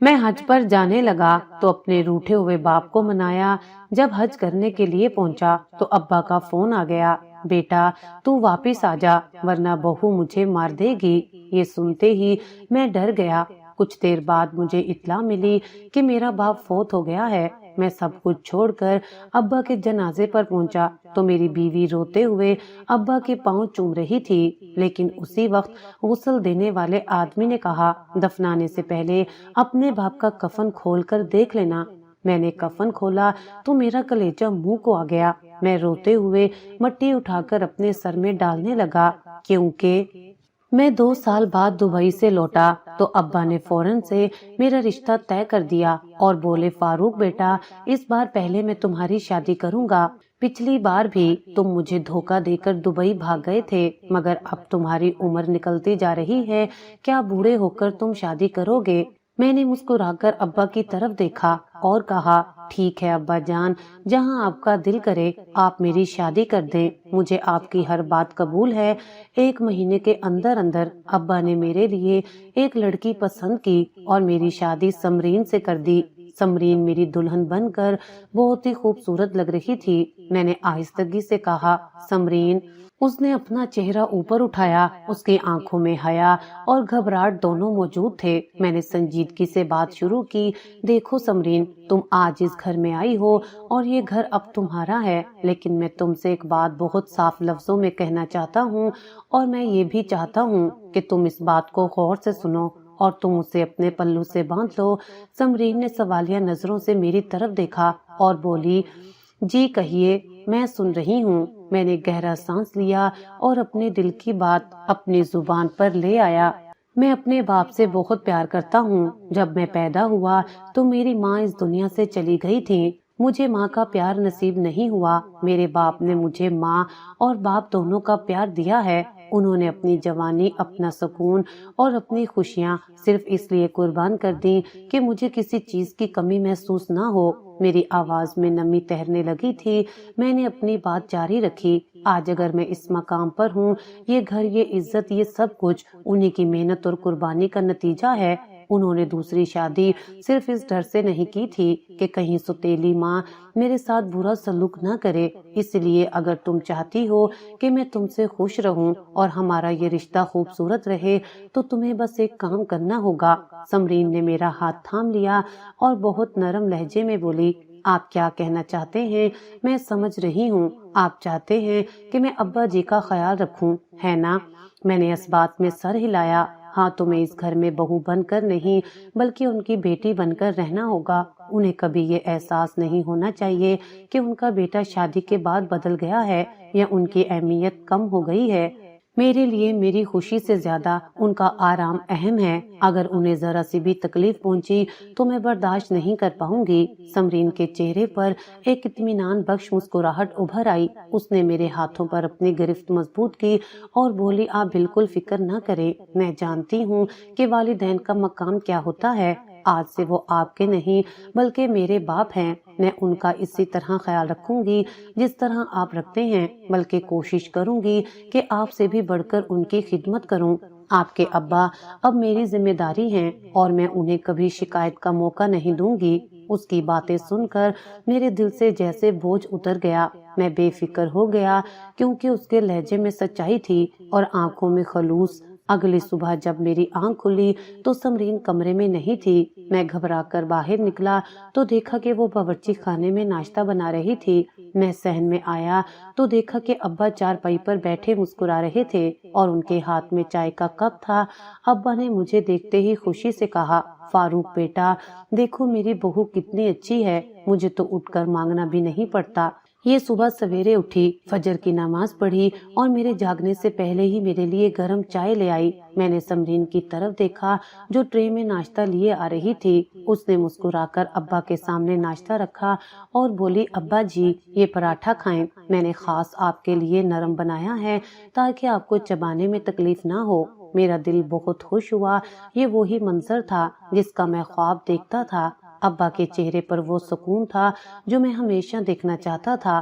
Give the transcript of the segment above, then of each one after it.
میں حج پر جانے لگا تو اپنے روٹھے ہوئے باپ کو منایا۔ جب حج کرنے کے لیے پہنچا تو ابا کا فون آ گیا، بیٹا تو واپس آ جا ورنہ بہو مجھے مار دے گی۔ یہ سنتے ہی میں ڈر گیا۔ کچھ دیر بعد مجھے اطلاع ملی کہ میرا باپ فوت ہو گیا ہے۔ میں سب کچھ چھوڑ کر ابا کے جنازے پر پہنچا تو میری بیوی روتے ہوئے ابا کے پاؤں چوم رہی تھی، لیکن اسی وقت غسل دینے والے آدمی نے کہا، دفنانے سے پہلے اپنے باپ کا کفن کھول کر دیکھ لینا۔ میں نے کفن کھولا تو میرا کلیجہ منہ کو آ گیا۔ میں روتے ہوئے مٹی اٹھا کر اپنے سر میں ڈالنے لگا، کیونکہ میں 2 سال بعد دبئی سے لوٹا تو ابا نے فوراً سے میرا رشتہ طے کر دیا اور بولے، فاروق بیٹا اس بار پہلے میں تمہاری شادی کروں گا۔ پچھلی بار بھی تم مجھے دھوکہ دے کر دبئی بھاگ گئے تھے، مگر اب تمہاری عمر نکلتی جا رہی ہے، کیا بوڑھے ہو کر تم شادی کرو گے؟ میں نے مسکرا کر ابا کی طرف دیکھا اور کہا، ٹھیک ہے ابا جان، جہاں آپ کا دل کرے آپ میری شادی کر دیں، مجھے آپ کی ہر بات قبول ہے۔ 1 مہینے کے اندر اندر ابا نے میرے لیے ایک لڑکی پسند کی اور میری شادی سمرین سے کر دی۔ سمرین میری دلہن بن کر بہت ہی خوبصورت لگ رہی تھی۔ میں نے آہستگی سے کہا، سمرین۔ اس نے اپنا چہرہ اوپر اٹھایا، اس کی آنکھوں میں حیا اور گھبراہٹ دونوں موجود تھے۔ میں نے سنجیدگی سے بات شروع کی، دیکھو سمرین، تم آج اس گھر میں آئی ہو اور یہ گھر اب تمہارا ہے، لیکن میں تم سے ایک بات بہت صاف لفظوں میں کہنا چاہتا ہوں اور میں یہ بھی چاہتا ہوں کہ تم اس بات کو غور سے سنو اور تم اسے اپنے پلو سے باندھ لو۔ سمرین نے سوالیہ نظروں سے میری طرف دیکھا اور بولی، جی کہیے، میں سن رہی ہوں۔ میں نے گہرا سانس لیا اور اپنے دل کی بات اپنی زبان پر لے آیا۔ میں اپنے باپ سے بہت پیار کرتا ہوں۔ جب میں پیدا ہوا تو میری ماں اس دنیا سے چلی گئی تھی۔ مجھے ماں کا پیار نصیب نہیں ہوا۔ میرے باپ نے مجھے ماں اور باپ دونوں کا پیار دیا ہے۔ انہوں نے اپنی جوانی، اپنا سکون اور اپنی خوشیاں صرف اس لیے قربان کر دی کہ مجھے کسی چیز کی کمی محسوس نہ ہو۔ میری آواز میں نمی تیرنے لگی تھی۔ میں نے اپنی بات جاری رکھی، آج اگر میں اس مقام پر ہوں، یہ گھر، یہ عزت، یہ سب کچھ انہی کی محنت اور قربانی کا نتیجہ ہے۔ انہوں نے دوسری شادی صرف اس ڈر سے نہیں کی تھی کہ کہیں سوتیلی ماں میرے ساتھ برا سلوک نہ کرے۔ اس لیے اگر تم چاہتی ہو کہ میں تم سے خوش رہوں اور ہمارا یہ رشتہ خوبصورت رہے تو تمہیں بس ایک کام کرنا ہوگا۔ سمرین نے میرا ہاتھ تھام لیا اور بہت نرم لہجے میں بولی، آپ کیا کہنا چاہتے ہیں میں سمجھ رہی ہوں، آپ چاہتے ہیں کہ میں ابا جی کا خیال رکھوں، ہے نا؟ میں نے اس بات میں سر ہلایا۔ ہاں، تمہیں اس گھر میں بہو بن کر نہیں بلکہ ان کی بیٹی بن کر رہنا ہوگا۔ انہیں کبھی یہ احساس نہیں ہونا چاہیے کہ ان کا بیٹا شادی کے بعد بدل گیا ہے یا ان کی اہمیت کم ہو گئی ہے۔ میرے لیے میری خوشی سے زیادہ ان کا آرام اہم ہے۔ اگر انہیں ذرا سی بھی تکلیف پہنچی تو میں برداشت نہیں کر پاؤں گی۔ سمرین کے چہرے پر ایک اطمینان بخش مسکراہٹ ابھر آئی۔ اس نے میرے ہاتھوں پر اپنی گرفت مضبوط کی اور بولی، آپ بالکل فکر نہ کریں، میں جانتی ہوں کہ والدین کا مقام کیا ہوتا ہے۔ آج سے وہ آپ کے نہیں بلکہ میرے باپ ہیں۔ میں ان کا اسی طرح خیال رکھوں گی جس طرح آپ رکھتے ہیں، بلکہ کوشش کروں گی کہ آپ سے بھی بڑھ کر ان کی خدمت کروں۔ آپ کے ابا اب میری ذمہ داری ہیں اور میں انہیں کبھی شکایت کا موقع نہیں دوں گی۔ اس کی باتیں سن کر میرے دل سے جیسے بوجھ اتر گیا۔ میں بے فکر ہو گیا کیونکہ اس کے لہجے میں سچائی تھی اور آنکھوں میں خلوص۔ اگلی صبح جب میری آنکھ کھلی تو سمرین کمرے میں نہیں تھی۔ میں گھبرا کر باہر نکلا تو دیکھا کہ وہ باورچی خانے میں ناشتہ بنا رہی تھی۔ میں صحن میں آیا تو دیکھا کہ ابا چارپائی پر بیٹھے مسکرا رہے تھے اور ان کے ہاتھ میں چائے کا کپ تھا۔ ابا نے مجھے دیکھتے ہی خوشی سے کہا، فاروق بیٹا، دیکھو میری بہو کتنی اچھی ہے، مجھے تو اٹھ کر مانگنا بھی نہیں پڑتا۔ یہ صبح سویرے اٹھی، فجر کی نماز پڑھی اور میرے جاگنے سے پہلے ہی میرے لیے گرم چائے لے آئی۔ میں نے سمرین کی طرف دیکھا جو ٹرے میں ناشتہ لیے آ رہی تھی۔ اس نے مسکرا کر ابا کے سامنے ناشتہ رکھا اور بولی، ابا جی یہ پراٹھا کھائیں، میں نے خاص آپ کے لیے نرم بنایا ہے تاکہ آپ کو چبانے میں تکلیف نہ ہو۔ میرا دل بہت خوش ہوا۔ یہ وہی منظر تھا جس کا میں خواب دیکھتا تھا۔ ابا کے چہرے پر وہ سکون تھا جو میں ہمیشہ دیکھنا چاہتا تھا۔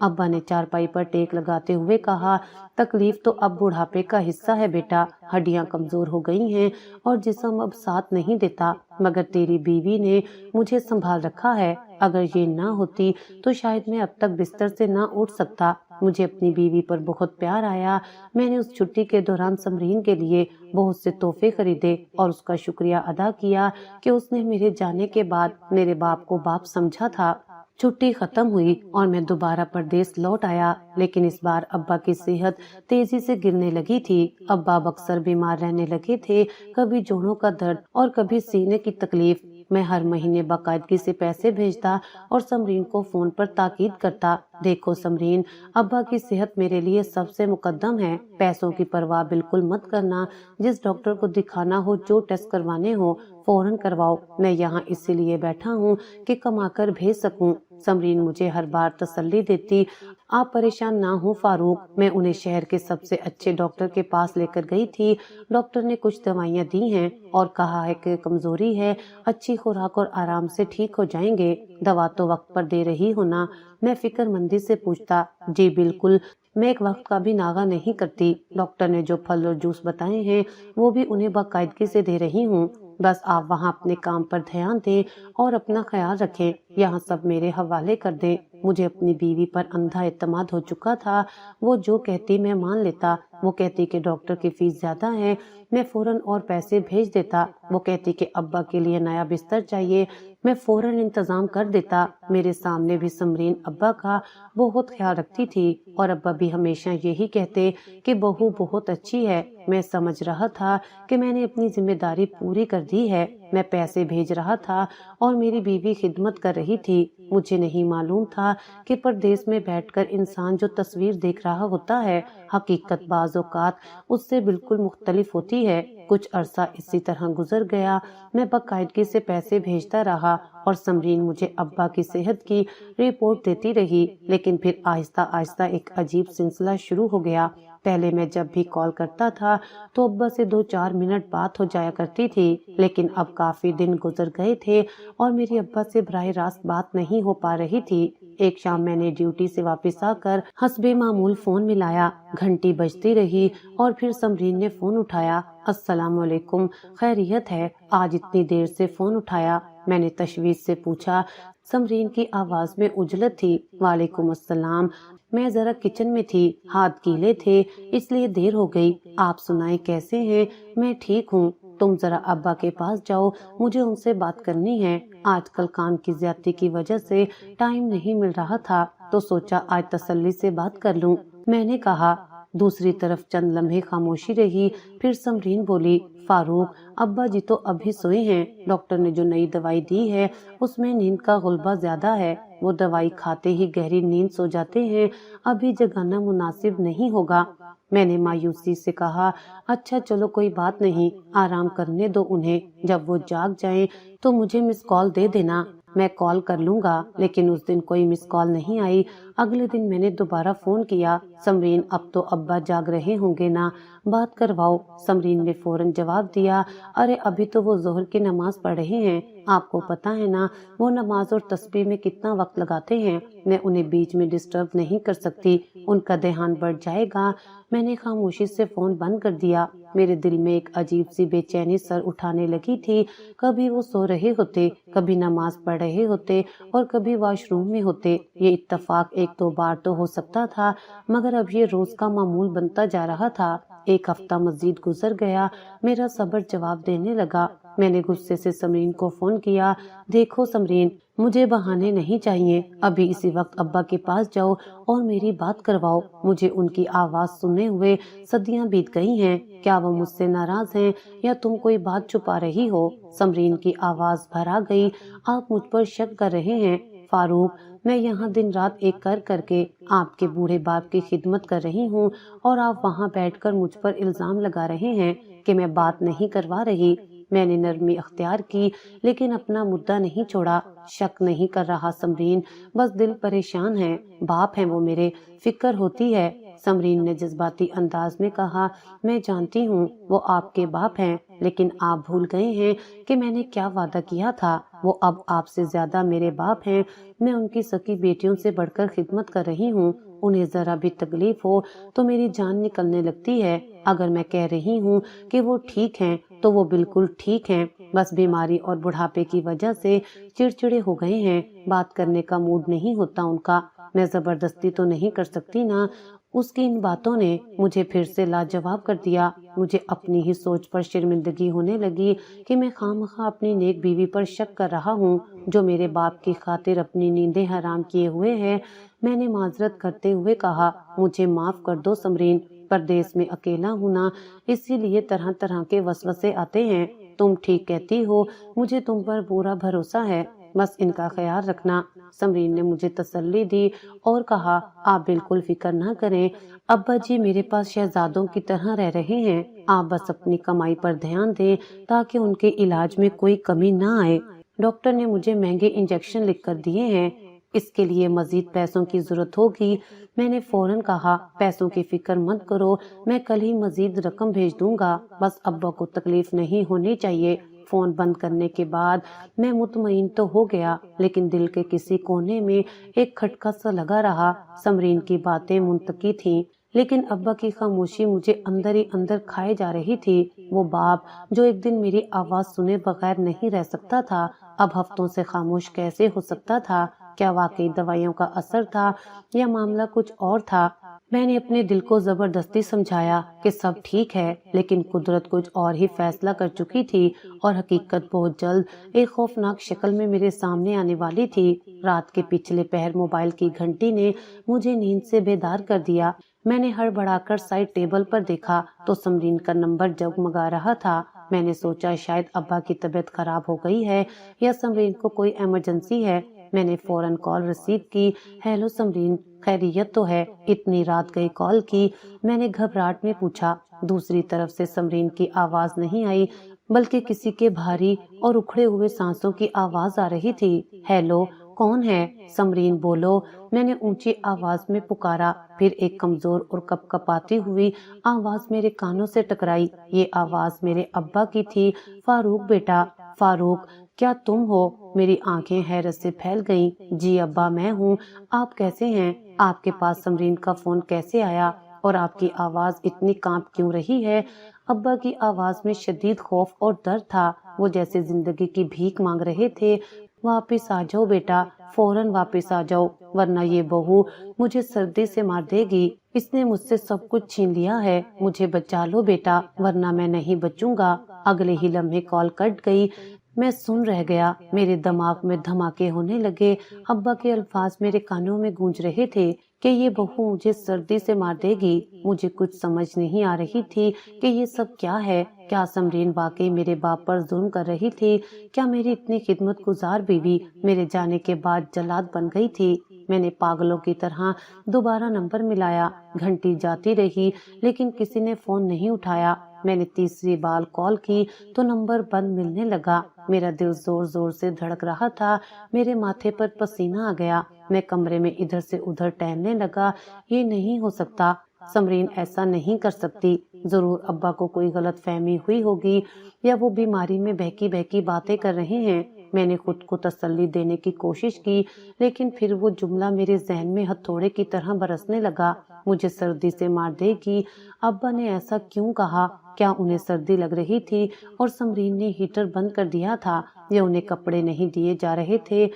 ابا نے چارپائی پر ٹیک لگاتے ہوئے کہا، تکلیف تو اب بڑھاپے کا حصہ ہے بیٹا، ہڈیاں کمزور ہو گئی ہیں اور جسم اب ساتھ نہیں دیتا، مگر تیری بیوی نے مجھے سنبھال رکھا ہے، اگر یہ نہ ہوتی تو شاید میں اب تک بستر سے نہ اٹھ سکتا۔ مجھے اپنی بیوی پر بہت پیار آیا، میں نے اس چھٹی کے دوران سمرین کے لیے بہت سے تحفے خریدے اور اس کا شکریہ ادا کیا کہ اس نے میرے جانے کے بعد میرے باپ کو باپ سمجھا تھا۔ چھٹی ختم ہوئی اور میں دوبارہ پردیس لوٹ آیا، لیکن اس بار ابا کی صحت تیزی سے گرنے لگی تھی۔ ابا اکثر بیمار رہنے لگے تھے، کبھی جوڑوں کا درد اور کبھی سینے کی تکلیف۔ میں ہر مہینے باقاعدگی سے پیسے بھیجتا اور سمرین کو فون پر تاکید کرتا، دیکھو سمرین، ابا کی صحت میرے لیے سب سے مقدم ہے، پیسوں کی پرواہ بالکل مت کرنا، جس ڈاکٹر کو دکھانا ہو، جو ٹیسٹ کروانے ہو فوراً کرواؤ، میں یہاں اسی لیے بیٹھا ہوں کہ کما کر بھیج سکوں۔ سمرین مجھے ہر بار تسلی دیتی، آپ پریشان نہ ہوں فاروق، میں انہیں شہر کے سب سے اچھے ڈاکٹر کے پاس لے کر گئی تھی، ڈاکٹر نے کچھ دوائیاں دی ہیں اور کہا ہے کہ کمزوری ہے، اچھی خوراک اور آرام سے ٹھیک ہو جائیں گے، دوا تو وقت پر دے رہی ہو نا؟ میں فکر مندی سے پوچھتا، جی بالکل، میں ایک وقت کا بھی ناغہ نہیں کرتی، ڈاکٹر نے جو پھل اور جوس بتائے ہیں وہ بھی انہیں باقاعدگی سے دے رہی ہوں، بس آپ وہاں اپنے کام پر دھیان دیں اور اپنا خیال رکھیں، یہاں سب میرے حوالے کر دیں۔ مجھے اپنی بیوی پر اندھا اعتماد ہو چکا تھا، وہ جو کہتی میں مان لیتا، وہ کہتی کہ ڈاکٹر کی فیس زیادہ ہے، میں فوراً اور پیسے بھیج دیتا، وہ کہتی کہ ابا کے لیے نیا بستر چاہیے، میں فوراً انتظام کر دیتا۔ میرے سامنے بھی سمرین ابا کا بہت خیال رکھتی تھی اور ابا بھی ہمیشہ یہی کہتے کہ بہو بہت اچھی ہے۔ میں سمجھ رہا تھا کہ میں نے اپنی ذمہ داری پوری کر دی ہے، میں پیسے بھیج رہا تھا اور میری بیوی خدمت کر رہی تھی۔ مجھے نہیں معلوم تھا کہ پردیس میں بیٹھ کر انسان جو تصویر دیکھ رہا ہوتا ہے، حقیقت بعض اوقات اس سے بالکل مختلف ہوتی ہے۔ کچھ عرصہ اسی طرح گزر گیا، میں باقاعدگی سے پیسے بھیجتا رہا اور سمرین مجھے ابا کی صحت کی رپورٹ دیتی رہی، لیکن پھر آہستہ آہستہ ایک عجیب سلسلہ شروع ہو گیا۔ پہلے میں جب بھی کال کرتا تھا تو ابا سے 2-4 منٹ بات ہو جایا کرتی تھی، لیکن اب کافی دن گزر گئے تھے اور میری ابا سے براہ راست بات نہیں ہو پا رہی تھی۔ ایک شام میں نے ڈیوٹی سے واپس آ کر حسب معمول فون ملایا، گھنٹی بجتی رہی اور پھر سمرین نے فون اٹھایا۔ السلام علیکم، خیریت ہے؟ آج اتنی دیر سے فون اٹھایا؟ میں نے تشویش سے پوچھا۔ سمرین کی آواز میں عجلت تھی۔ وعلیکم السلام، میں ذرا کچن میں تھی، ہاتھ گیلے تھے اس لیے دیر ہو گئی، آپ سنائیں کیسے ہیں؟ میں ٹھیک ہوں، تم ذرا ابا کے پاس جاؤ، مجھے ان سے بات کرنی ہے، آج کل کام کی زیادتی کی وجہ سے ٹائم نہیں مل رہا تھا تو سوچا آج تسلی سے بات کر لوں، میں نے کہا۔ دوسری طرف چند لمحے خاموشی رہی، پھر سمرین بولی، فاروق، ابا جی تو ابھی سوئے ہیں، ڈاکٹر نے جو نئی دوائی دی ہے اس میں نیند کا غلبہ زیادہ ہے، وہ دوائی کھاتے ہی گہری نیند سو جاتے ہیں، ابھی جگانا مناسب نہیں ہوگا۔ میں نے مایوسی سے کہا، اچھا چلو کوئی بات نہیں، آرام کرنے دو انہیں، جب وہ جاگ جائیں تو مجھے مس کال دے دینا، میں کال کر لوں گا۔ لیکن اس دن کوئی مس کال نہیں آئی۔ اگلے دن میں نے دوبارہ فون کیا، سمرین اب تو ابا جاگ رہے ہوں گے نا، بات کرواؤ۔ سمرین نے فوراً جواب دیا، ارے ابھی تو وہ ظہر کی نماز پڑھ رہے ہیں، آپ کو پتہ ہے نا وہ نماز اور تسبیح میں کتنا وقت لگاتے ہیں، میں انہیں بیچ میں ڈسٹرب نہیں کر سکتی، ان کا دھیان بڑھ جائے گا۔ میں نے خاموشی سے فون بند کر دیا۔ میرے دل میں ایک عجیب سی بے چینی سر اٹھانے لگی تھی، کبھی وہ سو رہے ہوتے، کبھی نماز پڑھ رہے ہوتے اور کبھی واش روم میں ہوتے، یہ اتفاق 1-2 بار تو ہو سکتا تھا مگر اب یہ روز کا معمول بنتا جا رہا تھا۔ ایک ہفتہ مزید گزر گیا، میرا صبر جواب دینے لگا، میں نے غصے سے سمرین کو فون کیا، دیکھو سمرین، مجھے بہانے نہیں چاہیے، ابھی اسی وقت ابا کے پاس جاؤ اور میری بات کرواؤ، مجھے ان کی آواز سنے ہوئے صدیاں بیت گئی ہیں، کیا وہ مجھ سے ناراض ہیں یا تم کوئی بات چھپا رہی ہو؟ سمرین کی آواز بھرا گئی، آپ مجھ پر شک کر رہے ہیں فاروق، میں یہاں دن رات ایک کر کے آپ کے بوڑھے باپ کی خدمت کر رہی ہوں اور آپ وہاں بیٹھ کر مجھ پر الزام لگا رہے ہیں کہ میں بات نہیں کروا رہی۔ میں نے نرمی اختیار کی لیکن اپنا مدعا نہیں چھوڑا، شک نہیں کر رہا سمرین، بس دل پریشان ہے، باپ ہیں وہ میرے، فکر ہوتی ہے، سمرین نے جذباتی انداز میں کہا، میں جانتی ہوں وہ آپ کے باپ ہیں، لیکن آپ بھول گئے ہیں کہ میں نے کیا وعدہ کیا تھا۔ وہ اب آپ سے زیادہ میرے باپ ہیں، میں ان کی سکی بیٹیوں سے بڑھ کر خدمت کر رہی ہوں۔ انہیں ذرا بھی تکلیف ہو تو میری جان نکلنے لگتی ہے۔ اگر میں کہہ رہی ہوں کہ وہ ٹھیک ہیں تو وہ بالکل ٹھیک ہیں، بس بیماری اور بڑھاپے کی وجہ سے چڑچڑے ہو گئے ہیں، بات کرنے کا موڈ نہیں ہوتا ان کا۔ میں زبردستی تو نہیں کر سکتی نا۔ اس کی ان باتوں نے مجھے پھر سے لاجواب کر دیا۔ مجھے اپنی ہی سوچ پر شرمندگی ہونے لگی کہ میں خواہ اپنی نیک بیوی پر شک کر رہا ہوں جو میرے باپ کی خاطر اپنی نیندیں حرام کیے ہوئے ہے۔ میں نے معذرت کرتے ہوئے کہا، مجھے معاف کر دو سمرین، پردیس میں اکیلا ہوں نا، اسی لیے طرح طرح کے وسوسے آتے ہیں۔ تم ٹھیک کہتی ہو، مجھے تم پر پورا بھروسہ ہے، بس ان کا خیال رکھنا۔ سمرین نے مجھے تسلی دی اور کہا، آپ بالکل فکر نہ کریں، ابا جی میرے پاس شہزادوں کی طرح رہ رہے ہیں، آپ بس اپنی کمائی پر دھیان دیں تاکہ ان کے علاج میں کوئی کمی نہ آئے۔ ڈاکٹر نے مجھے مہنگے انجیکشن لکھ کر دیے ہیں، اس کے لیے مزید پیسوں کی ضرورت ہوگی۔ میں نے فوراً کہا، پیسوں کی فکر مت کرو، میں کل ہی مزید رقم بھیج دوں گا، بس ابا کو تکلیف نہیں ہونی چاہیے۔ فون بند کرنے کے بعد میں مطمئن تو ہو گیا، لیکن دل کے کسی کونے میں ایک کھٹکا سا لگا رہا۔ سمرین کی باتیں منطقی تھیں، لیکن ابا کی خاموشی مجھے اندر ہی اندر کھائے جا رہی تھی۔ وہ باپ جو ایک دن میری آواز سنے بغیر نہیں رہ سکتا تھا، اب ہفتوں سے خاموش کیسے ہو سکتا تھا؟ کیا واقعی دوائیوں کا اثر تھا یا معاملہ کچھ اور تھا؟ میں نے اپنے دل کو زبردستی سمجھایا کہ سب ٹھیک ہے، لیکن قدرت کچھ اور ہی فیصلہ کر چکی تھی اور حقیقت بہت جلد ایک خوفناک شکل میں میرے سامنے آنے والی تھی۔ رات کے پچھلے پہر موبائل کی گھنٹی نے مجھے نیند سے بیدار کر دیا۔ میں نے ہڑبڑا کر سائڈ ٹیبل پر دیکھا تو سمرین کا نمبر جگمگا رہا تھا۔ میں نے سوچا شاید ابا کی طبیعت خراب ہو گئی ہے یا سمرین کو کوئی ایمرجنسی ہے۔ میں نے فوراً کال ریسیو کی۔ ہیلو سمرین، خیریت تو ہے؟ اتنی رات گئی کال کی، میں نے گھبراہٹ میں پوچھا۔ دوسری طرف سے سمرین کی آواز نہیں آئی، بلکہ کسی کے بھاری اور اکھڑے ہوئے سانسوں کی آواز آ رہی تھی۔ ہیلو، کون ہے؟ سمرین بولو، میں نے اونچی آواز میں پکارا۔ پھر ایک کمزور اور کپ کپاتی ہوئی آواز میرے کانوں سے ٹکرائی۔ یہ آواز میرے ابا کی تھی۔ فاروق بیٹا۔ فاروق، کیا تم ہو؟ میری آنکھیں حیرت سے پھیل گئیں۔ جی ابا، میں ہوں، آپ کیسے ہیں؟ آپ کے پاس سمرین کا فون کیسے آیا اور آپ کی آواز اتنی کانپ کیوں رہی ہے؟ ابا کی آواز میں شدید خوف اور درد تھا، وہ جیسے زندگی کی بھیک مانگ رہے تھے۔ واپس آ جاؤ بیٹا، فوراً واپس آ جاؤ، ورنہ یہ بہو مجھے سردی سے مار دے گی۔ اس نے مجھ سے سب کچھ چھین لیا ہے، مجھے بچا لو بیٹا، ورنہ میں نہیں بچوں گا۔ اگلے ہی لمحے کال کٹ گئی۔ میں سن رہ گیا، میرے دماغ میں دھماکے ہونے لگے۔ ابا کے الفاظ میرے کانوں میں گونج رہے تھے کہ یہ بہو مجھے سردی سے مار دے گی۔ مجھے کچھ سمجھ نہیں آ رہی تھی کہ یہ سب کیا ہے۔ کیا سمرین واقعی میرے باپ پر ظلم کر رہی تھی؟ کیا میری اتنی خدمت گزار بیوی میرے جانے کے بعد جلاد بن گئی تھی؟ میں نے پاگلوں کی طرح دوبارہ نمبر ملایا۔ گھنٹی جاتی رہی لیکن کسی نے فون نہیں اٹھایا۔ میں نے تیسری بار کال کی تو نمبر بند ملنے لگا۔ میرا دل زور زور سے دھڑک رہا تھا، میرے ماتھے پر پسینہ آ گیا۔ میں کمرے میں ادھر سے ادھر ٹہلنے لگا۔ یہ نہیں ہو سکتا، سمرین ایسا نہیں کر سکتی، ضرور ابا کو کوئی غلط فہمی ہوئی ہوگی یا وہ بیماری میں بہکی بہکی باتیں کر رہے ہیں۔ میں نے خود کو تسلی دینے کی کوشش کی، لیکن پھر وہ جملہ میرے ذہن میں ہتھوڑے کی طرح برسنے لگا، مجھے سردی سے مار دے گی۔ ابا نے ایسا کیوں کہا؟ کیا انہیں سردی لگ رہی تھی اور سمرین نے ہیٹر بند کر دیا تھا یا انہیں کپڑے نہیں دیے جا رہے تھے؟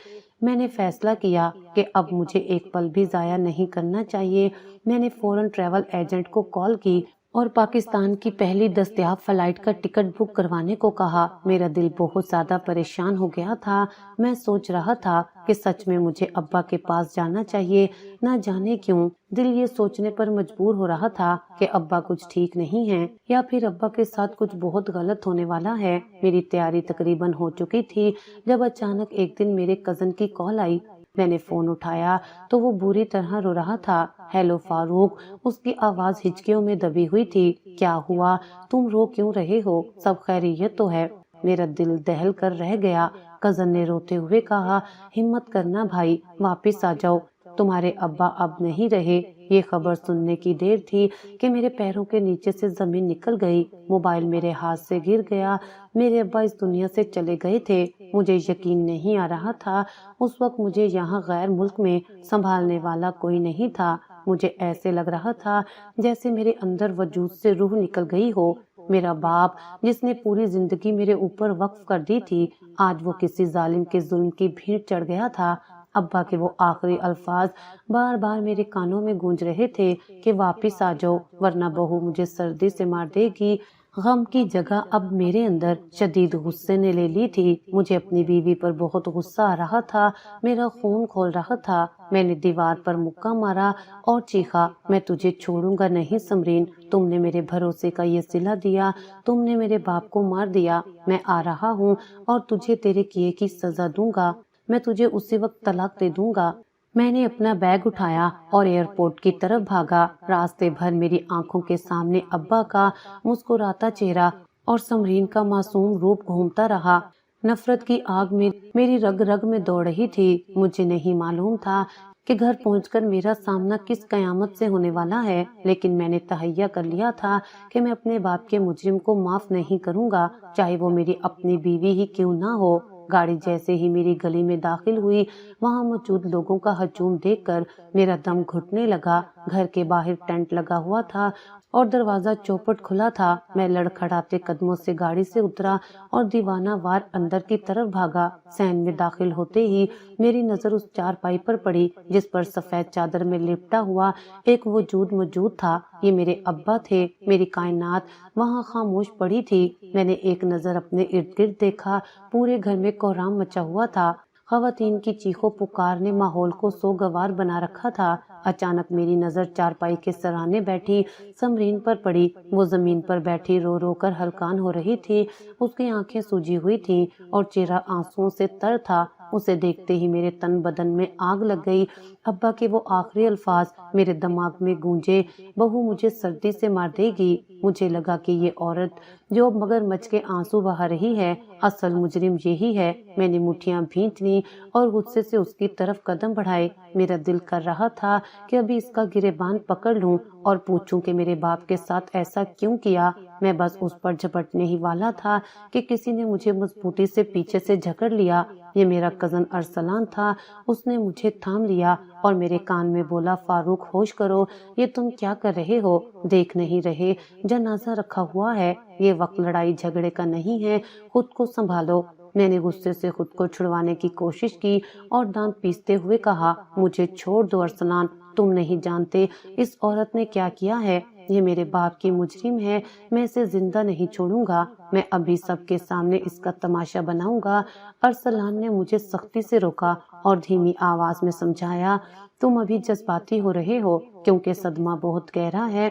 میں نے فیصلہ کیا کہ اب مجھے ایک پل بھی ضائع نہیں کرنا چاہیے۔ میں نے فوراً ٹریول ایجنٹ کو کال کی اور پاکستان کی پہلی دستیاب فلائٹ کا ٹکٹ بک کروانے کو کہا۔ میرا دل بہت زیادہ پریشان ہو گیا تھا۔ میں سوچ رہا تھا کہ سچ میں مجھے ابا کے پاس جانا چاہیے، نہ جانے کیوں دل یہ سوچنے پر مجبور ہو رہا تھا کہ ابا کچھ ٹھیک نہیں ہے یا پھر ابا کے ساتھ کچھ بہت غلط ہونے والا ہے۔ میری تیاری تقریباً ہو چکی تھی جب اچانک ایک دن میرے کزن کی کال آئی۔ میں نے فون اٹھایا تو وہ بری طرح رو رہا تھا۔ ہیلو فاروق، اس کی آواز ہچکیوں میں دبی ہوئی تھی۔ کیا ہوا؟ تم رو کیوں رہے ہو؟ سب خیریت تو ہے؟ میرا دل دہل کر رہ گیا۔ کزن نے روتے ہوئے کہا، ہمت کرنا بھائی، واپس آ جاؤ، تمہارے ابا اب نہیں رہے۔ یہ خبر سننے کی دیر تھی کہ میرے پیروں کے نیچے سے زمین نکل گئی، موبائل میرے ہاتھ سے گر گیا۔ میرے ابا اس دنیا سے چلے گئے تھے۔ مجھے یقین نہیں آ رہا تھا۔ اس وقت مجھے یہاں غیر ملک میں سنبھالنے والا کوئی نہیں تھا۔ مجھے ایسے لگ رہا تھا جیسے میرے اندر وجود سے روح نکل گئی ہو۔ میرا باپ جس نے پوری زندگی میرے اوپر وقف کر دی تھی، آج وہ کسی ظالم کے ظلم کی بھیڑ چڑھ گیا تھا۔ ابا کے وہ آخری الفاظ بار بار میرے کانوں میں گونج رہے تھے کہ واپس آ جاؤ ورنہ بہو مجھے سردی سے مار دے گی۔ غم کی جگہ اب میرے اندر شدید غصے نے لے لی تھی۔ مجھے اپنی بیوی پر بہت غصہ آ رہا تھا، میرا خون کھول رہا تھا۔ میں نے دیوار پر مکہ مارا اور چیخا، میں تجھے چھوڑوں گا نہیں سمرین، تم نے میرے بھروسے کا یہ صلہ دیا، تم نے میرے باپ کو مار دیا۔ میں آ رہا ہوں اور تجھے تیرے کیے کی سزا دوں گا، میں تجھے اسی وقت طلاق دے دوں گا۔ میں نے اپنا بیگ اٹھایا اور ایئرپورٹ کی طرف بھاگا۔ راستے بھر میری آنکھوں کے سامنے ابا کا مسکراتا چہرہ اور سمرین کا معصوم روپ گھومتا رہا۔ نفرت کی آگ میری رگ رگ میں دوڑ رہی تھی۔ مجھے نہیں معلوم تھا کہ گھر پہنچ کر میرا سامنا کس قیامت سے ہونے والا ہے، لیکن میں نے تہیہ کر لیا تھا کہ میں اپنے باپ کے مجرم کو معاف نہیں کروں گا، چاہے وہ میری اپنی بیوی ہی کیوں نہ ہو۔ گاڑی جیسے ہی میری گلی میں داخل ہوئی، وہاں موجود لوگوں کا ہجوم دیکھ کر میرا دم گھٹنے لگا۔ گھر کے باہر ٹینٹ لگا ہوا تھا اور دروازہ چوپٹ کھلا تھا۔ میں لڑکھڑاتے قدموں سے گاڑی سے اترا اور دیوانہ وار اندر کی طرف بھاگا۔ صحن میں داخل ہوتے ہی میری نظر اس چارپائی پر پڑی جس پر سفید چادر میں لپٹا ہوا ایک وجود موجود تھا۔ یہ میرے ابا تھے۔ میری کائنات وہاں خاموش پڑی تھی۔ میں نے ایک نظر اپنے ارد گرد دیکھا، پورے گھر میں کوہرام مچا ہوا تھا۔ خواتین کی چیخو پکار نے ماحول کو سوگوار بنا رکھا تھا۔ اچانک میری نظر چارپائی کے سرانے بیٹھی سمرین پر پڑی۔ وہ زمین پر بیٹھی رو رو کر ہلکان ہو رہی تھی۔ اس کی آنکھیں سوجی ہوئی تھیں اور چہرہ آنسوؤں سے تر تھا۔ اسے دیکھتے ہی میرے تن بدن میں آگ لگ گئی۔ ابا کے وہ آخری الفاظ میرے دماغ میں گونجے، بہو مجھے سردی سے مار دے گی۔ مجھے لگا کہ یہ عورت جو مگرمچھ کے آنسو بہا رہی ہے، اصل مجرم یہی ہے۔ میں نے مٹھیاں بھینچ لیں اور غصے سے اس کی طرف قدم بڑھائے۔ میرا دل کر رہا تھا کہ ابھی اس کا گریبان پکڑ لوں اور پوچھوں کہ میرے باپ کے ساتھ ایسا کیوں کیا۔ میں بس اس پر جھپٹنے ہی والا تھا کہ کسی نے مجھے مضبوطی سے پیچھے سے جھکڑ لیا۔ یہ میرا کزن ارسلان تھا۔ اس نے مجھے تھام لیا اور میرے کان میں بولا، فاروق ہوش کرو، یہ تم کیا کر رہے ہو؟ دیکھ نہیں رہے جنازہ رکھا ہوا ہے، یہ وقت لڑائی جھگڑے کا نہیں ہے، خود کو سنبھالو۔ میں نے غصے سے خود کو چھڑوانے کی کوشش کی اور دانت پیستے ہوئے کہا، مجھے چھوڑ دو ارسلان، تم نہیں جانتے اس عورت نے کیا کیا ہے، یہ میرے باپ کی مجرم ہے، میں اسے زندہ نہیں چھوڑوں گا، میں ابھی سب کے سامنے اس کا تماشا بناؤں گا۔ ارسلان نے مجھے سختی سے روکا اور دھیمی آواز میں سمجھایا، تم ابھی جذباتی ہو رہے ہو کیونکہ صدمہ بہت گہرا ہے،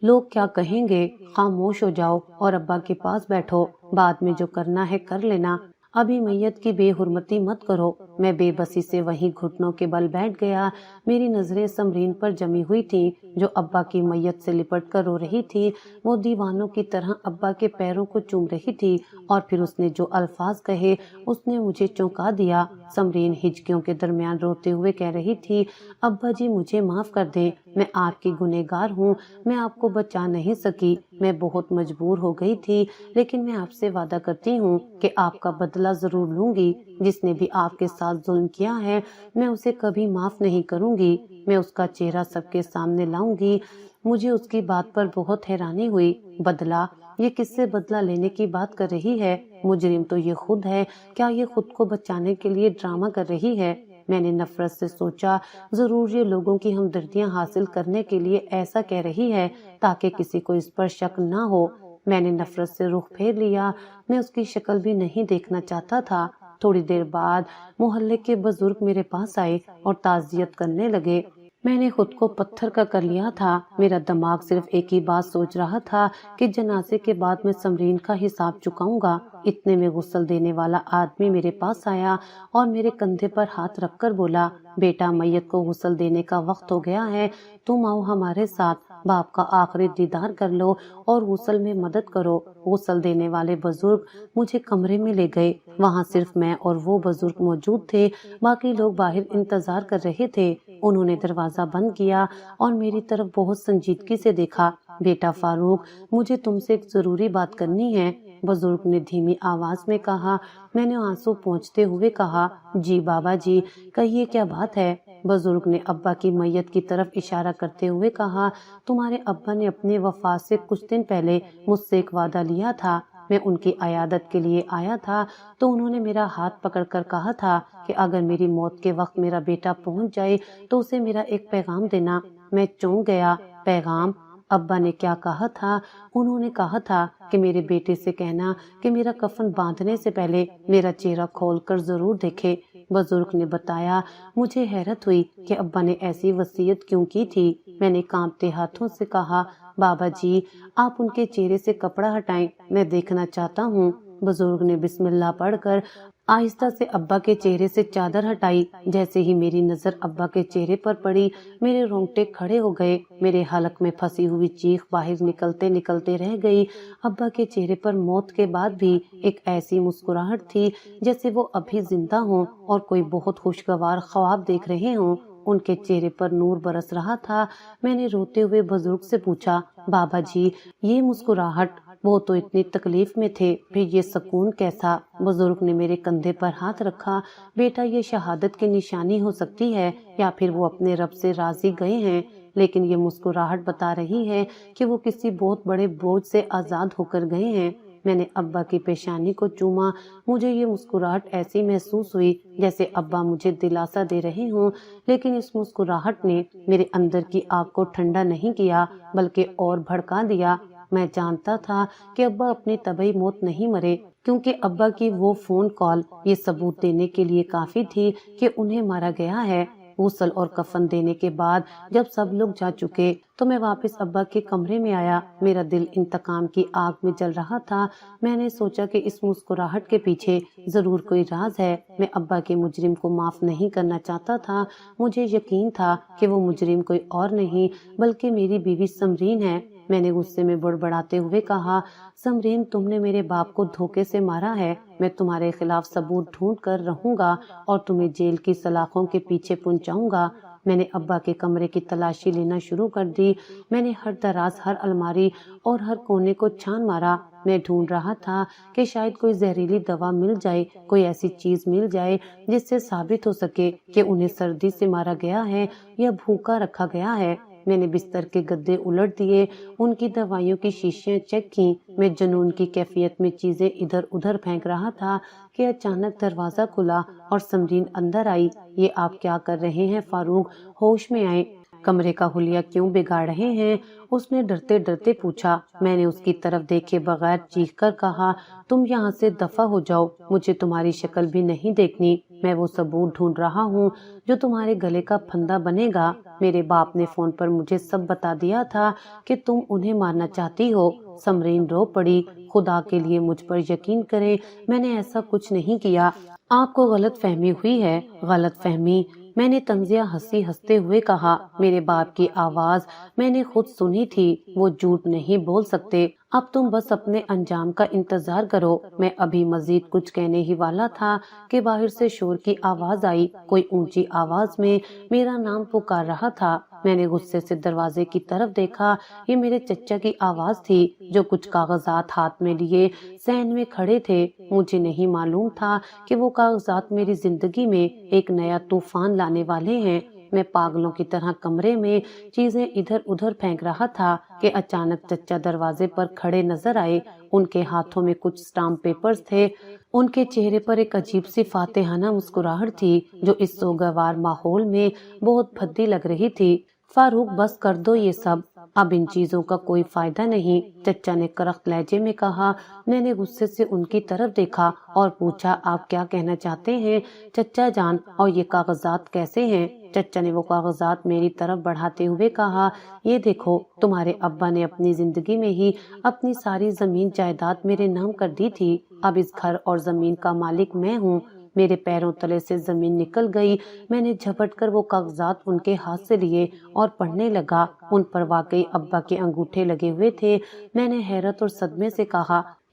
لوگ کیا کہیں گے، خاموش ہو جاؤ اور ابا کے پاس بیٹھو، بعد میں جو کرنا ہے کر لینا، ابھی میت کی بے حرمتی مت کرو۔ میں بے بسی سے وہیں گھٹنوں کے بل بیٹھ گیا۔ میری نظریں سمرین پر جمی ہوئی تھیں جو ابا کی میت سے لپٹ کر رو رہی تھی۔ وہ دیوانوں کی طرح ابا کے پیروں کو چوم رہی تھی اور پھر اس نے جو الفاظ کہے اس نے مجھے چونکا دیا۔ سمرین ہچکیوں کے درمیان روتے ہوئے کہہ رہی تھی، ابا جی مجھے معاف کر دیں، میں آپ کی گنہگار ہوں، میں آپ کو بچا نہیں سکی، میں بہت مجبور ہو گئی تھی، لیکن میں آپ سے وعدہ کرتی ہوں کہ آپ کا بدلہ ضرور لوں گی۔ جس نے بھی آپ کے ساتھ ظلم کیا ہے میں اسے کبھی معاف نہیں کروں گی، میں اس کا چہرہ سب کے سامنے لاؤں گی۔ مجھے اس کی بات پر بہت حیرانی ہوئی۔ بدلہ؟ یہ کس سے بدلہ لینے کی بات کر رہی ہے؟ مجرم تو یہ خود ہے، کیا یہ خود کو بچانے کے لیے ڈرامہ کر رہی ہے؟ میں نے نفرت سے سوچا، ضرور یہ لوگوں کی ہمدردیاں حاصل کرنے کے لیے ایسا کہہ رہی ہے تاکہ کسی کو اس پر شک نہ ہو۔ میں نے نفرت سے رخ پھیر لیا، میں اس کی شکل بھی نہیں دیکھنا چاہتا تھا۔ تھوڑی دیر بعد محلے کے بزرگ میرے پاس آئے اور تعزیت کرنے لگے۔ میں نے خود کو پتھر کا کر لیا تھا۔ میرا دماغ صرف ایک ہی بات سوچ رہا تھا کہ جنازے کے بعد میں سمرین کا حساب چکاؤں گا۔ اتنے میں غسل دینے والا آدمی میرے پاس آیا اور میرے کندھے پر ہاتھ رکھ کر بولا، بیٹا میت کو غسل دینے کا وقت ہو گیا ہے، تم آؤ ہمارے ساتھ، باپ کا آخری دیدار کر لو اور غسل میں مدد کرو۔ غسل دینے والے بزرگ مجھے کمرے میں لے گئے۔ وہاں صرف میں اور وہ بزرگ موجود تھے، باقی لوگ باہر انتظار کر رہے تھے۔ انہوں نے دروازہ بند کیا اور میری طرف بہت سنجیدگی سے دیکھا۔ بیٹا فاروق، مجھے تم سے ایک ضروری بات کرنی ہے، بزرگ نے دھیمی آواز میں کہا۔ میں نے آنسو پہنچتے ہوئے کہا، جی بابا جی، کہیے کیا بات ہے؟ بزرگ نے ابا کی میت کی طرف اشارہ کرتے ہوئے کہا، تمہارے ابا نے اپنے وفات سے کچھ دن پہلے مجھ سے ایک وعدہ لیا تھا۔ میں ان کی عیادت کے لیے آیا تھا تو انہوں نے میرا ہاتھ پکڑ کر کہا تھا کہ اگر میری موت کے وقت میرا بیٹا پہنچ جائے تو اسے میرا ایک پیغام دینا۔ میں چونک گیا۔ پیغام؟ ابا نے کیا کہا تھا؟ انہوں نے کہا تھا کہ میرے بیٹے سے کہنا کہ میرا کفن باندھنے سے پہلے میرا چہرہ کھول کر ضرور دیکھے۔ بزرگ نے بتایا۔ مجھے حیرت ہوئی کہ ابا نے ایسی وصیت کیوں کی تھی۔ میں نے کانپتے ہاتھوں سے کہا، بابا جی، آپ ان کے چہرے سے کپڑا ہٹائیں، میں دیکھنا چاہتا ہوں۔ بزرگ نے بسم اللہ پڑھ کر آہستہ سے ابا کے چہرے سے چادر ہٹائی۔ جیسے ہی میری نظر ابا کے چہرے پر پڑی، میرے رونگٹے کھڑے ہو گئے، میرے حلق میں پھنسی ہوئی چیخ باہر نکلتے نکلتے رہ گئی۔ ابا کے چہرے پر موت کے بعد بھی ایک ایسی مسکراہٹ تھی جیسے وہ ابھی زندہ ہوں اور کوئی بہت خوشگوار خواب دیکھ رہے ہوں۔ ان کے چہرے پر نور برس رہا تھا۔ میں نے روتے ہوئے بزرگ سے پوچھا، بابا جی، یہ مسکراہٹ، وہ تو اتنی تکلیف میں تھے، پھر یہ سکون کیسا؟ بزرگ نے میرے کندھے پر ہاتھ رکھا۔ بیٹا، یہ شہادت کی نشانی ہو سکتی ہے یا پھر وہ اپنے رب سے راضی گئے ہیں، لیکن یہ مسکراہٹ بتا رہی ہے کہ وہ کسی بہت بڑے بوجھ سے آزاد ہو کر گئے ہیں۔ میں نے ابا کی پیشانی کو چوما۔ مجھے یہ مسکراہٹ ایسی محسوس ہوئی جیسے ابا مجھے دلاسا دے رہے ہوں، لیکن اس مسکراہٹ نے میرے اندر کی آگ کو ٹھنڈا نہیں کیا بلکہ اور بھڑکا دیا۔ میں جانتا تھا کہ ابا اپنی طبعی موت نہیں مرے، کیونکہ ابا کی وہ فون کال یہ ثبوت دینے کے لیے کافی تھی کہ انہیں مارا گیا ہے۔ غسل اور کفن دینے کے بعد جب سب لوگ جا چکے تو میں واپس ابا کے کمرے میں آیا۔ میرا دل انتقام کی آگ میں جل رہا تھا۔ میں نے سوچا کہ اس مسکراہٹ کے پیچھے ضرور کوئی راز ہے۔ میں ابا کے مجرم کو معاف نہیں کرنا چاہتا تھا۔ مجھے یقین تھا کہ وہ مجرم کوئی اور نہیں بلکہ میری بیوی سمرین ہے۔ میں نے غصے میں بڑبڑاتے ہوئے کہا، سمرین، تم نے میرے باپ کو دھوکے سے مارا ہے۔ میں تمہارے خلاف ثبوت ڈھونڈ کر رہوں گا اور تمہیں جیل کی سلاخوں کے پیچھے پہنچاؤں گا۔ میں نے ابا کے کمرے کی تلاشی لینا شروع کر دی۔ میں نے ہر دراز، ہر الماری اور ہر کونے کو چھان مارا۔ میں ڈھونڈ رہا تھا کہ شاید کوئی زہریلی دوا مل جائے، کوئی ایسی چیز مل جائے جس سے ثابت ہو سکے کہ انہیں سردی سے مارا گیا ہے یا بھوکا رکھا گیا ہے۔ میں نے بستر کے گدے الٹ دیے، ان کی دوائیوں کی شیشیاں چیک کی۔ میں جنون کی کیفیت میں چیزیں ادھر ادھر پھینک رہا تھا کہ اچانک دروازہ کھلا اور سمرین اندر آئی۔ یہ آپ کیا کر رہے ہیں فاروق؟ ہوش میں آئیں۔ کمرے کا حلیہ کیوں بگاڑ رہے ہیں؟ اس نے ڈرتے ڈرتے پوچھا۔ میں نے اس کی طرف دیکھے بغیر چیخ کر کہا، تم یہاں سے دفع ہو جاؤ، مجھے تمہاری شکل بھی نہیں دیکھنی۔ میں وہ ثبوت ڈھونڈ رہا ہوں جو تمہارے گلے کا پھندا بنے گا۔ میرے باپ نے فون پر مجھے سب بتا دیا تھا کہ تم انہیں مارنا چاہتی ہو۔ سمرین رو پڑی۔ خدا کے لیے مجھ پر یقین کریں، میں نے ایسا کچھ نہیں کیا۔ آپ کو غلط فہمی ہوئی ہے۔ غلط فہمی؟ میں نے طنزیہ ہنستے ہوئے کہا، میرے باپ کی آواز میں نے خود سنی تھی، وہ جھوٹ نہیں بول سکتے۔ اب تم بس اپنے انجام کا انتظار کرو۔ میں ابھی مزید کچھ کہنے ہی والا تھا کہ باہر سے شور کی آواز آئی۔ کوئی اونچی آواز میں میرا نام پکار رہا تھا۔ میں نے غصے سے دروازے کی طرف دیکھا۔ یہ میرے چچا کی آواز تھی جو کچھ کاغذات ہاتھ میں لیے صحن میں کھڑے تھے۔ مجھے نہیں معلوم تھا کہ وہ کاغذات میری زندگی میں ایک نیا طوفان لانے والے ہیں۔ میں پاگلوں کی طرح کمرے میں چیزیں ادھر ادھر پھینک رہا تھا کہ اچانک چچا دروازے پر کھڑے نظر آئے۔ ان کے ہاتھوں میں کچھ اسٹامپ پیپرز تھے۔ ان کے چہرے پر ایک عجیب سی فاتحانہ مسکراہٹ تھی جو اس سوگوار ماحول میں بہت بھدی لگ رہی تھی۔ فاروق، بس کر دو یہ سب، اب ان چیزوں کا کوئی فائدہ نہیں، چچا نے کرخت لہجے میں کہا۔ میں نے غصے سے ان کی طرف دیکھا اور پوچھا، آپ کیا کہنا چاہتے ہیں چچا جان، اور یہ کاغذات کیسے ہیں؟ چچا نے وہ کاغذات میری طرف بڑھاتے ہوئے کہا، یہ دیکھو، تمہارے ابا نے اپنی زندگی میں ہی اپنی ساری زمین جائیداد میرے نام کر دی تھی۔ اب اس گھر اور زمین کا مالک میں ہوں۔ میرے پیروں تلے سے زمین نکل گئی۔ میں نے جھپٹ کر وہ کاغذات ان کے ہاتھ سے لیے اور پڑھنے لگا۔ ان پر واقعی ابا کے انگوٹھے لگے ہوئے تھے۔ میں نے حیرت اور صدمے سے کہا،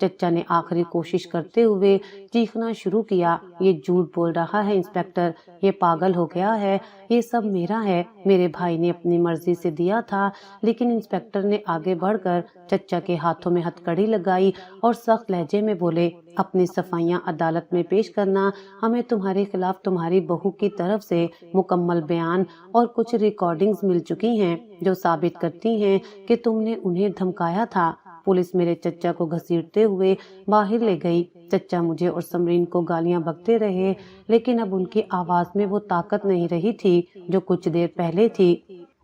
چچا نے آخری کوشش کرتے ہوئے چیخنا شروع کیا، یہ جھوٹ بول رہا ہے انسپیکٹر، یہ پاگل ہو گیا ہے، یہ سب میرا ہے، میرے بھائی نے اپنی مرضی سے دیا تھا۔ لیکن انسپیکٹر نے آگے بڑھ کر چچا کے ہاتھوں میں ہتھکڑی لگائی اور سخت لہجے میں بولے، اپنی صفائیاں عدالت میں پیش کرنا، ہمیں تمہارے خلاف تمہاری بہو کی طرف سے مکمل بیان اور کچھ ریکارڈنگز مل چکی ہیں جو ثابت کرتی ہیں کہ تم نے انہیں دھمکایا تھا۔ پولیس میرے چچا کو گھسیٹتے ہوئے باہر لے گئی۔ چچا مجھے اور سمرین کو گالیاں بکتے رہے، لیکن اب ان کی آواز میں وہ طاقت نہیں رہی تھی جو کچھ دیر پہلے تھی۔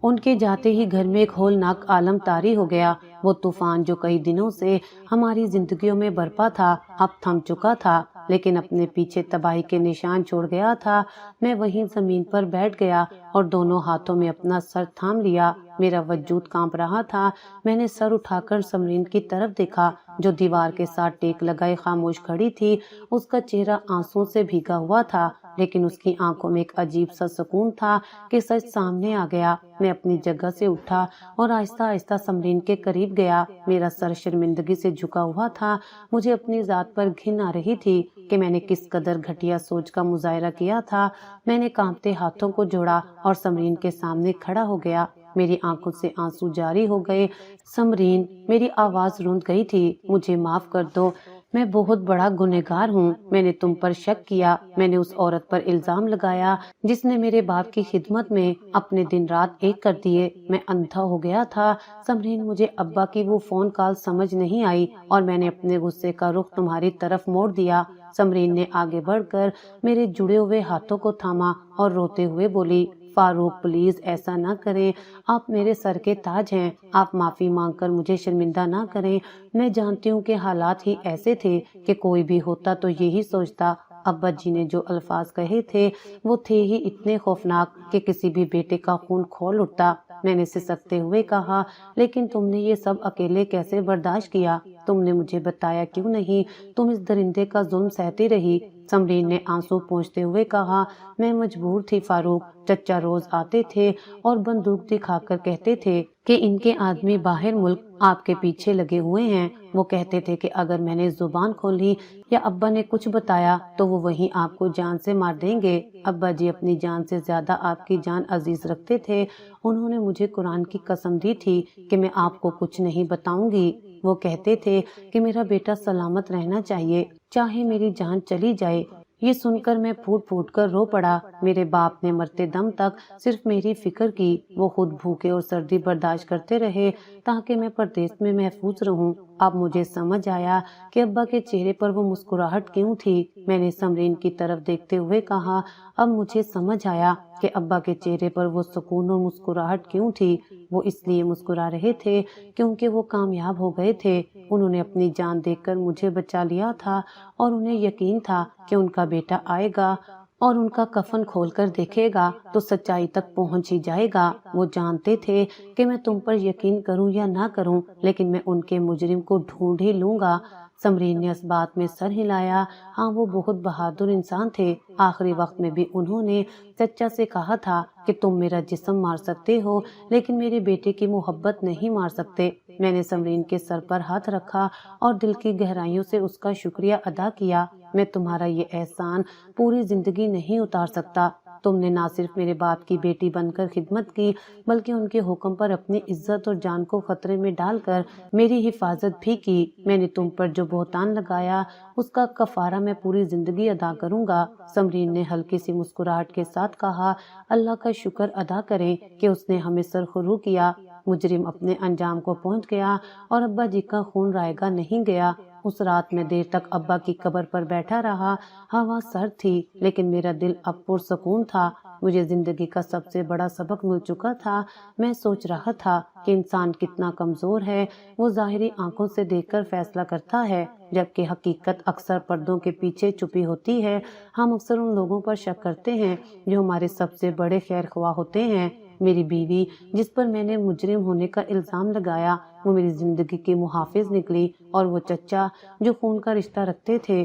ان کے جاتے ہی گھر میں ایک ہولناک عالم طاری ہو گیا۔ وہ طوفان جو کئی دنوں سے ہماری زندگیوں میں برپا تھا اب تھم چکا تھا، لیکن اپنے پیچھے تباہی کے نشان چھوڑ گیا تھا۔ میں وہیں زمین پر بیٹھ گیا اور دونوں ہاتھوں میں اپنا سر تھام لیا۔ میرا وجود کانپ رہا تھا۔ میں نے سر اٹھا کر سمرین کی طرف دیکھا جو دیوار کے ساتھ ٹیک لگائے خاموش کھڑی تھی۔ اس کا چہرہ آنسوں سے بھیگا ہوا تھا، لیکن اس کی آنکھوں میں ایک عجیب سا سکون تھا کہ سچ سامنے آ گیا۔ میں اپنی جگہ سے اٹھا اور آہستہ آہستہ سمرین کے قریب گیا۔ میرا سر شرمندگی سے جھکا ہوا تھا۔ مجھے اپنی ذات پر گھن آ رہی تھی کہ میں نے کس قدر گھٹیا سوچ کا مظاہرہ کیا تھا۔ میں نے کانپتے ہاتھوں کو جوڑا اور سمرین کے سامنے کھڑا ہو گیا۔ میری آنکھوں سے آنسو جاری ہو گئے۔ سمرین، میری آواز روند گئی تھی، مجھے معاف کر دو، میں بہت بڑا گنہگار ہوں۔ میں نے تم پر شک کیا، میں نے اس عورت پر الزام لگایا جس نے میرے باپ کی خدمت میں اپنے دن رات ایک کر دیے۔ میں اندھا ہو گیا تھا۔ سمرین، مجھے ابا کی وہ فون کال سمجھ نہیں آئی اور میں نے اپنے غصے کا رخ تمہاری طرف موڑ دیا۔ سمرین نے آگے بڑھ کر میرے جڑے ہوئے ہاتھوں کو تھاما اور روتے ہوئے بولی، فاروق پلیز ایسا نہ کریں، آپ میرے سر کے تاج ہیں، آپ معافی مانگ کر مجھے شرمندہ نہ کریں۔ میں جانتی ہوں کہ حالات ہی ایسے تھے کہ کوئی بھی ہوتا تو یہی سوچتا۔ ابا جی نے جو الفاظ کہے تھے وہ تھے ہی اتنے خوفناک کہ کسی بھی بیٹے کا خون کھول اٹھتا۔ میں نے سسکتے ہوئے کہا، لیکن تم نے یہ سب اکیلے کیسے برداشت کیا؟ تم نے مجھے بتایا کیوں نہیں؟ تم اس درندے کا ظلم سہتی رہی۔ سمرین نے آنسو پونچھتے ہوئے کہا، میں مجبور تھی فاروق۔ چچا روز آتے تھے اور بندوق دکھا کر کہتے تھے کہ ان کے آدمی باہر ملک آپ کے پیچھے لگے ہوئے ہیں۔ وہ کہتے تھے کہ اگر میں نے زبان کھولی یا ابا نے کچھ بتایا تو وہ وہیں آپ کو جان سے مار دیں گے۔ ابا جی اپنی جان سے زیادہ آپ کی جان عزیز رکھتے تھے۔ انہوں نے مجھے قرآن کی قسم دی تھی کہ میں آپ کو کچھ نہیں بتاؤں گی۔ وہ کہتے تھے کہ میرا بیٹا سلامت رہنا چاہیے، چاہے میری جان چلی جائے۔ یہ سن کر میں پھوٹ پھوٹ کر رو پڑا۔ میرے باپ نے مرتے دم تک صرف میری فکر کی۔ وہ خود بھوکے اور سردی برداشت کرتے رہے تاکہ میں پردیس میں محفوظ رہوں۔ اب مجھے سمجھ آیا کہ ابا کے چہرے پر وہ مسکراہٹ کیوں تھی۔ میں نے سمرین کی طرف دیکھتے ہوئے کہا، اب مجھے سمجھ آیا کہ ابا کے چہرے پر وہ سکون اور مسکراہٹ کیوں تھی۔ وہ اس لیے مسکرا رہے تھے کیونکہ وہ کامیاب ہو گئے تھے۔ انہوں نے اپنی جان دے کر مجھے بچا لیا تھا اور انہیں یقین تھا کہ ان کا بیٹا آئے گا اور ان کا کفن کھول کر دیکھے گا تو سچائی تک پہنچ ہی جائے گا۔ وہ جانتے تھے کہ میں تم پر یقین کروں یا نہ کروں، لیکن میں ان کے مجرم کو ڈھونڈ ہی لوں گا۔ سمرین نے اس بات میں سر ہلایا۔ ہاں، وہ بہت بہادر انسان تھے۔ آخری وقت میں بھی انہوں نے چچا سے کہا تھا کہ تم میرا جسم مار سکتے ہو لیکن میرے بیٹے کی محبت نہیں مار سکتے۔ میں نے سمرین کے سر پر ہاتھ رکھا اور دل کی گہرائیوں سے اس کا شکریہ ادا کیا۔ میں تمہارا یہ احسان پوری زندگی نہیں اتار سکتا۔ تم نے نہ صرف میرے باپ کی بیٹی بن کر خدمت کی بلکہ ان کے حکم پر اپنی عزت اور جان کو خطرے میں ڈال کر میری حفاظت بھی کی۔ میں نے تم پر جو بہتان لگایا اس کا کفارہ میں پوری زندگی ادا کروں گا۔ سمرین نے ہلکی سی مسکراہٹ کے ساتھ کہا، اللہ کا شکر ادا کریں کہ اس نے ہمیں سرخرو کیا۔ مجرم اپنے انجام کو پہنچ گیا اور ابا جی کا خون رائے گا نہیں گیا۔ اس رات میں دیر تک ابا کی قبر پر بیٹھا رہا۔ ہوا سرد تھی لیکن میرا دل اب پرسکون تھا۔ مجھے زندگی کا سب سے بڑا سبق مل چکا تھا۔ میں سوچ رہا تھا کہ انسان کتنا کمزور ہے۔ وہ ظاہری آنکھوں سے دیکھ کر فیصلہ کرتا ہے جبکہ حقیقت اکثر پردوں کے پیچھے چھپی ہوتی ہے۔ ہم اکثر ان لوگوں پر شک کرتے ہیں جو ہمارے سب سے بڑے خیر خواہ ہوتے ہیں۔ میری بیوی جس پر میں نے مجرم ہونے کا الزام لگایا وہ میری زندگی کی محافظ نکلی، اور وہ چچا جو خون کا رشتہ رکھتے تھے